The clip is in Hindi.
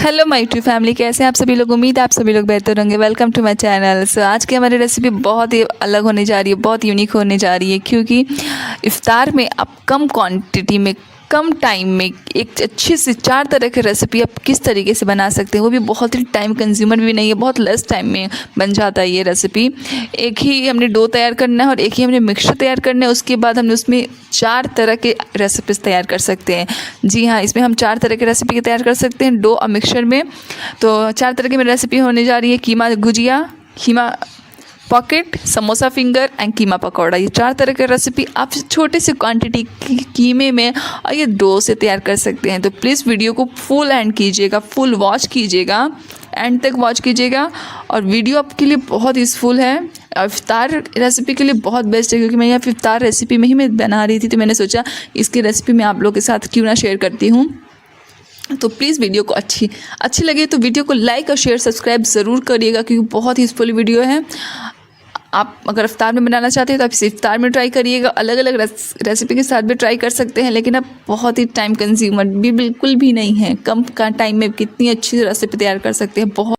हेलो माय ट्रू फैमिली, कैसे हैं आप सभी लोग। उम्मीद है आप सभी लोग बेहतर होंगे। Welcome to my channel. So आज की हमारी रेसिपी बहुत ही अलग होने जा रही है, बहुत यूनिक होने जा रही है, क्योंकि इफ्तार में आप कम क्वांटिटी में कम टाइम में एक अच्छी सी 4 तरह की रेसिपी आप किस तरीके से बना सकते हैं, वो भी बहुत ही टाइम कंज्यूमर भी नहीं है, बहुत लेस टाइम में बन जाता है ये रेसिपी। एक ही हमने डो तैयार करना है और एक ही हमने मिक्सचर तैयार करना है, उसके बाद हमने उसमें 4 तरह के रेसिपीज़ तैयार कर सकते हैं। जी हाँ, इसमें हम 4 तरह की रेसिपी तैयार कर सकते हैं डो और मिक्सचर में। तो 4 तरह की मेरी रेसिपी होने जा रही है। कीमा गुजिया, कीमा पॉकेट, समोसा फिंगर एंड कीमा पकौड़ा। ये 4 तरह की रेसिपी आप छोटे से क्वांटिटी कीमे में और ये डो से तैयार कर सकते हैं। तो प्लीज़ वीडियो को फुल एंड कीजिएगा, फुल वॉच कीजिएगा, एंड तक वॉच कीजिएगा। और वीडियो आपके लिए बहुत यूज़फुल है और इफ्तार रेसिपी के लिए बहुत बेस्ट है, क्योंकि मैं यहाँ इफ्तार रेसिपी में ही मैं बना रही थी, तो मैंने सोचा इसकी रेसिपी मैं आप लोगों के साथ क्यों ना शेयर करती हूँ। तो प्लीज़ वीडियो को अच्छी लगे तो वीडियो को लाइक और शेयर सब्सक्राइब ज़रूर करिएगा, क्योंकि बहुत ही यूज़फुल वीडियो है। आप अगर इफ्तार में बनाना चाहते हैं तो आप इसे इफ्तार में ट्राई करिएगा, अलग अलग रेसिपी के साथ भी ट्राई कर सकते हैं, लेकिन अब बहुत ही टाइम कंज्यूमर भी बिल्कुल भी नहीं है। कम का टाइम में कितनी अच्छी रेसिपी तैयार कर सकते हैं। बहुत